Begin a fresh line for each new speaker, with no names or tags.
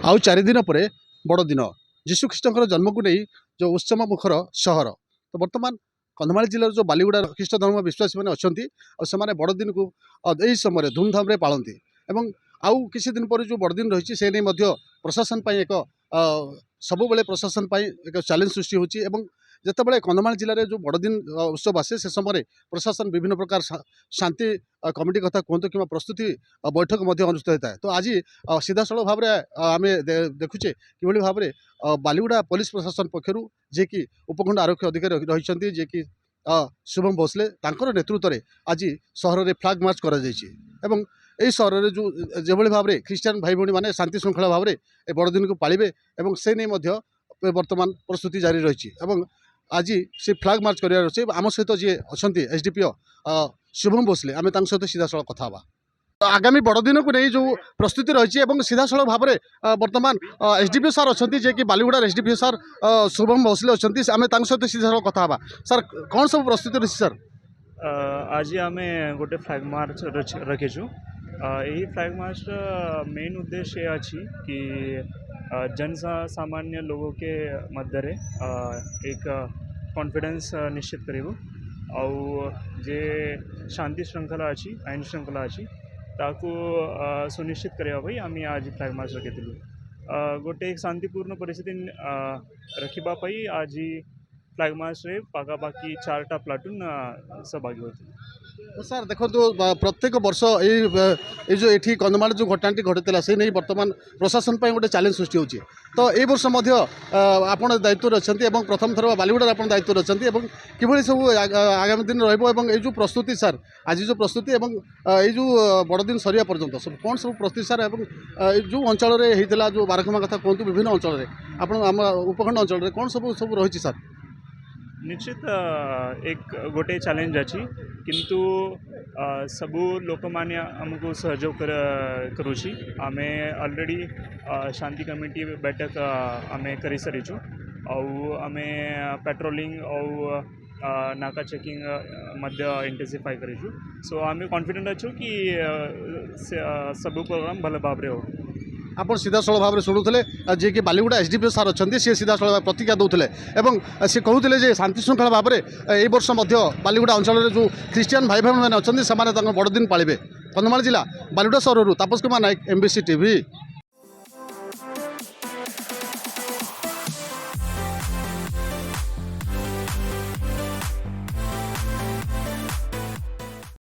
आउ 4 दिन पर बड़ दिन जीशु ख्रीष्टर जन्म को नहीं जो उत्सव मुखर सहर तो बर्तमान कंधमाल जिलार जो बालीगुड़ा ख्रीष्ट धर्म विश्वासी मैंने अच्छा से बड़ दिन को यही समय धूमधाम पालती एवं आउ किसी दिन पर जो बड़ दिन रही से नहीं प्रशासन एक सब बेले प्रशासन एक चैलेंज सृष्टि होची एवं जितेबाला कंधमाल जिले में जो बड़ दिन उत्सव आसे से समय प्रशासन विभिन्न प्रकार शांति कमिटी कथा कहतु कि प्रस्तुति बैठक अनुष्ठित होता है। तो आज सीधासल भाव में आम देखुचे कि भाव में बालीगुड़ा पुलिस प्रशासन पक्षर जे कि उपखंड आरक्षी अधिकारी रही जे कि शुभम भोसले नेतृत्व में आज सहर में फ्लैग मार्च कर सहर में जो भाव में ख्रीष्टान भाई भौणी मैंने शांति श्रृंखला भाव में बड़ दिन को पालिबे एवं से नहीं वर्तमान प्रस्तुति जारी रही आज से फ्लैग मार्च कर आम सहित जी अच्छा एसडीपीओ शुभम भोसले आम सहित सीधासल कथा आगामी बड़ दिन को नहीं जो प्रस्तुति रही सीधासल भाव में वर्तमान एसडीपीओ सार अच्छा जे कि बालीगुड़ा एसडीपीओ सार शुभम भोसले अच्छा आम सहित सीधासल कथा सर कौन सब प्रस्तुति रही सर
आज आम गोटे फ्लैग मार्च रखीचु यही फ्लैग मार्च मेन उद्देश्य अच्छी कि जन सामान्य लोगों के मध्य एक कॉन्फिडेंस निश्चित करिबो आउ जे शांति श्रृंखला अच्छी आईन श्रृंखला अच्छी ताकू सुनिश्चित करने आम आज फ्लैग मार्च रखी गोटे एक शांतिपूर्ण परिस्थिति रखापी आज फ्लैग मार्च रे पाखापाखि 4टा प्लाटून सहभागी होते।
तो सर देखो तो प्रत्येक वर्ष ये जो ये कंधमाल जो घटनाटी घटी से नहीं बर्तमान प्रशासन पर गोटे चैलेंज सृष्टि होची तो ये वर्ष आप दायित्व अच्छा प्रथम थर बालीगुड़ा आप दायित्व अच्छा कि सब आगामी दिन रही जो प्रस्तुति सर आज जो प्रस्तुति ये जो बड़ दिन सरिया पर्यंत सब कौन सब प्रस्तुति सर जो अंचल होता जो बारखमा कथा कहतु विभिन्न अंचल आप उपखंड अंचल कौन सब रही सर
निश्चित एक गोटे चैलेंज अच्छी किंतु सबू लोक माने आमको सहयोग करुची आमे ऑलरेडी शांति कमिटी बैठक आमे करी सरीचु आमे पेट्रोलिंग और नाका चेकिंग मध्य इंटेंसिफाई करीचु सो आमे कॉन्फिडेंट अच्छु कि सबू प्रोग्राम भल भाव हो
आप सीधासल भाव में शुणुले जी कि बालीगुड़ा एसडीपीओ सार अच्छा सी सीधासल प्रतिज्ञा दौले सी कहते शांति श्रृंखला भाव में यही वर्ष बालीगुड़ा अंचल जो ख्रीष्टियान भाई भाई मैंने अच्छा से बड़ दिन पालिबे। कंधमाल जिला बालीगुड़ा सहर तापस कुमार नायक MBC TV।